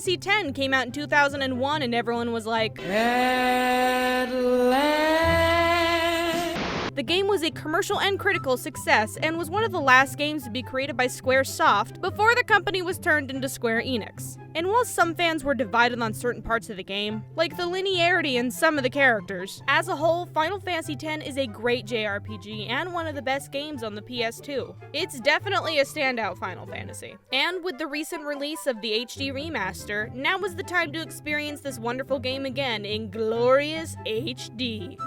Fantasy X came out in 2001 and everyone was like, "At last." The game was a commercial and critical success and was one of the last games to be created by Squaresoft before the company was turned into Square Enix. And while some fans were divided on certain parts of the game, like the linearity in some of the characters, as a whole, Final Fantasy X is a great JRPG and one of the best games on the PS2. It's definitely a standout Final Fantasy. And with the recent release of the HD remaster, now is the time to experience this wonderful game again in glorious HD.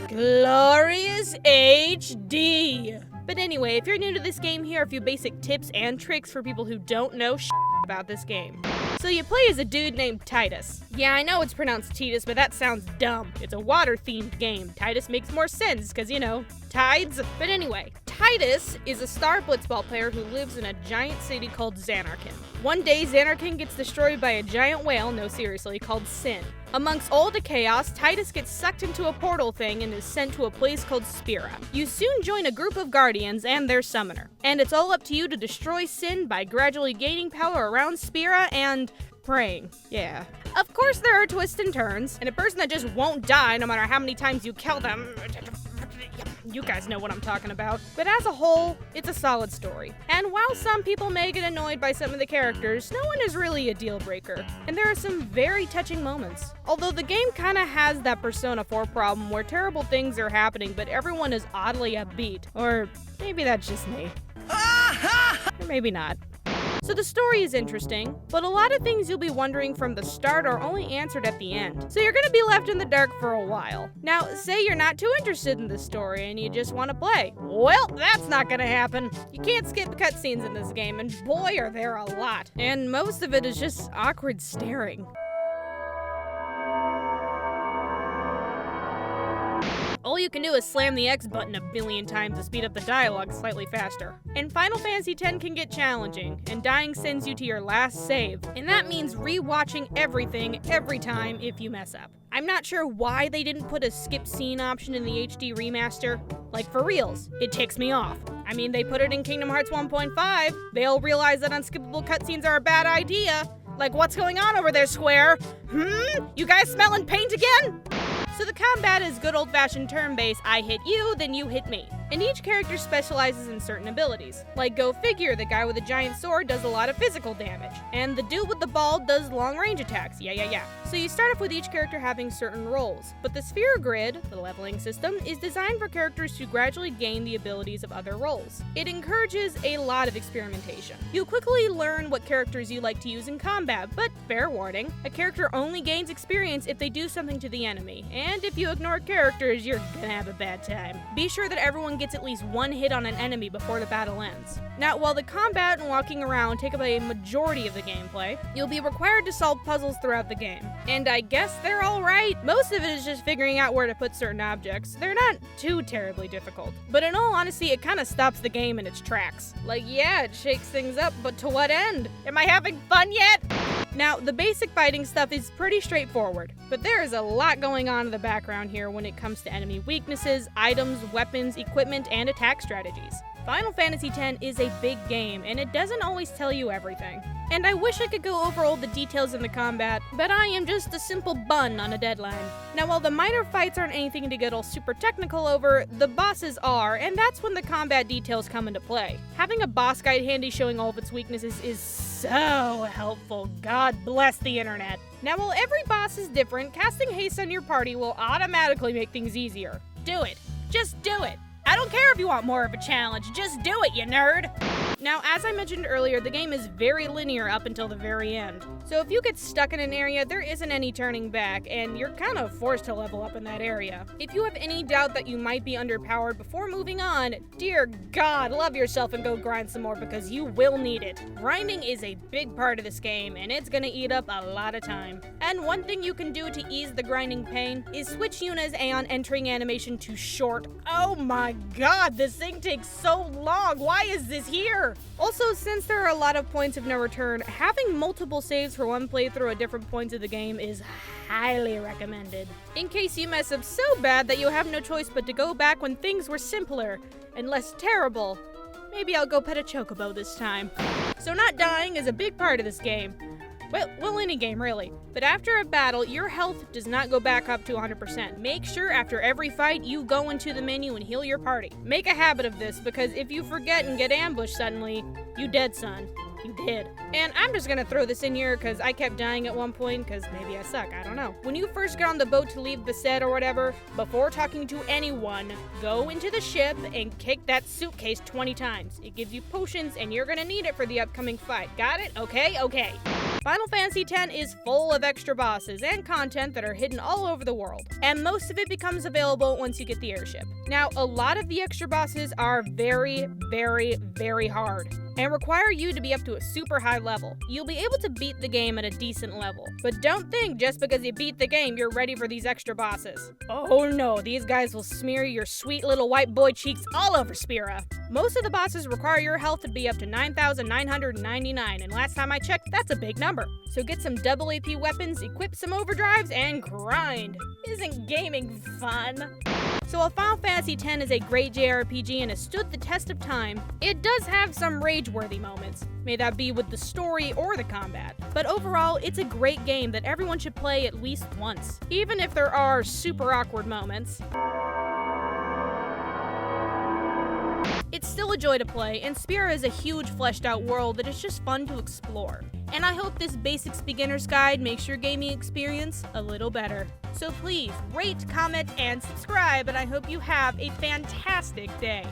Glorious HD! But anyway, if you're new to this game, here are a few basic tips and tricks for people who don't know about this game. So you play as a dude named Titus. Yeah, I know it's pronounced Titus, but that sounds dumb. It's a water-themed game. Titus makes more sense, because, you know, tides. But anyway, Titus is a star blitzball player who lives in a giant city called Xanarkand. One day, Xanarkand gets destroyed by a giant whale, no seriously, called Sin. Amongst all the chaos, Titus gets sucked into a portal thing and is sent to a place called Spira. You soon join a group of guardians and their summoner, and it's all up to you to destroy Sin by gradually gaining power around Spira and praying. Yeah. Of course there are twists and turns, and a person that just won't die no matter how many times you kill them. You guys know what I'm talking about. But as a whole, it's a solid story. And while some people may get annoyed by some of the characters, no one is really a deal breaker. And there are some very touching moments. Although the game kinda has that Persona 4 problem where terrible things are happening but everyone is oddly upbeat. Or maybe that's just me. Or maybe not. So the story is interesting, but a lot of things you'll be wondering from the start are only answered at the end. So you're gonna be left in the dark for a while. Now, say you're not too interested in the story and you just want to play. Well, that's not gonna happen. You can't skip cutscenes in this game, and boy are there a lot. And most of it is just awkward staring. All you can do is slam the X button a billion times to speed up the dialogue slightly faster. And Final Fantasy X can get challenging, and dying sends you to your last save, and that means re-watching everything every time if you mess up. I'm not sure why they didn't put a skip scene option in the HD remaster. Like, for reals, it ticks me off. I mean, they put it in Kingdom Hearts 1.5. They'll realize that unskippable cutscenes are a bad idea. Like, what's going on over there, Square? You guys smelling paint again? So the combat is good old-fashioned turn-based, I hit you, then you hit me. And each character specializes in certain abilities. Like, go figure, the guy with a giant sword does a lot of physical damage. And the dude with the ball does long-range attacks, yeah. So you start off with each character having certain roles. But the sphere grid, the leveling system, is designed for characters to gradually gain the abilities of other roles. It encourages a lot of experimentation. You'll quickly learn what characters you like to use in combat, but fair warning, a character only gains experience if they do something to the enemy. And if you ignore characters, you're gonna have a bad time. Be sure that everyone gets at least one hit on an enemy before the battle ends. Now, while the combat and walking around take up a majority of the gameplay, you'll be required to solve puzzles throughout the game. And I guess they're alright. Most of it is just figuring out where to put certain objects. They're not too terribly difficult. But in all honesty, it kinda stops the game in its tracks. Like, yeah, it shakes things up, but to what end? Am I having fun yet? Now, the basic fighting stuff is pretty straightforward, but there is a lot going on in the background here when it comes to enemy weaknesses, items, weapons, equipment, and attack strategies. Final Fantasy X is a big game, and it doesn't always tell you everything. And I wish I could go over all the details in the combat, but I am just a simple bun on a deadline. Now, while the minor fights aren't anything to get all super technical over, the bosses are, and that's when the combat details come into play. Having a boss guide handy showing all of its weaknesses is so helpful. God bless the internet. Now, while every boss is different, casting haste on your party will automatically make things easier. Do it. Just do it. I don't care if you want more of a challenge, just do it, you nerd! Now, as I mentioned earlier, the game is very linear up until the very end. So if you get stuck in an area, there isn't any turning back, and you're kind of forced to level up in that area. If you have any doubt that you might be underpowered before moving on, dear God, love yourself and go grind some more because you will need it. Grinding is a big part of this game, and it's gonna eat up a lot of time. And one thing you can do to ease the grinding pain is switch Yuna's Aeon entering animation to short. Oh my God, this thing takes so long. Why is this here? Also, since there are a lot of points of no return, having multiple saves for one playthrough at different points of the game is highly recommended. In case you mess up so bad that you have no choice but to go back when things were simpler and less terrible. Maybe I'll go pet a chocobo this time. So not dying is a big part of this game. Well, any game, really. But after a battle, your health does not go back up to 100%. Make sure after every fight, you go into the menu and heal your party. Make a habit of this, because if you forget and get ambushed suddenly, you dead, son. You did. And I'm just gonna throw this in here because I kept dying at one point because maybe I suck, I don't know. When you first get on the boat to leave Beset or whatever, before talking to anyone, go into the ship and kick that suitcase 20 times. It gives you potions and you're gonna need it for the upcoming fight. Got it? Okay. Final Fantasy X is full of extra bosses and content that are hidden all over the world, and most of it becomes available once you get the airship. Now, a lot of the extra bosses are very, very, very hard and require you to be up to a super high level. You'll be able to beat the game at a decent level, but don't think just because you beat the game you're ready for these extra bosses. Oh no, these guys will smear your sweet little white boy cheeks all over Spira. Most of the bosses require your health to be up to 9,999, and last time I checked, that's a big number. So get some double AP weapons, equip some overdrives, and grind. Isn't gaming fun? So while Final Fantasy X is a great JRPG and has stood the test of time, it does have some rage-worthy moments. May that be with the story or the combat. But overall, it's a great game that everyone should play at least once, even if there are super awkward moments. It's still a joy to play, and Spira is a huge fleshed-out world that is just fun to explore. And I hope this Basics Beginner's Guide makes your gaming experience a little better. So please, rate, comment, and subscribe, and I hope you have a fantastic day.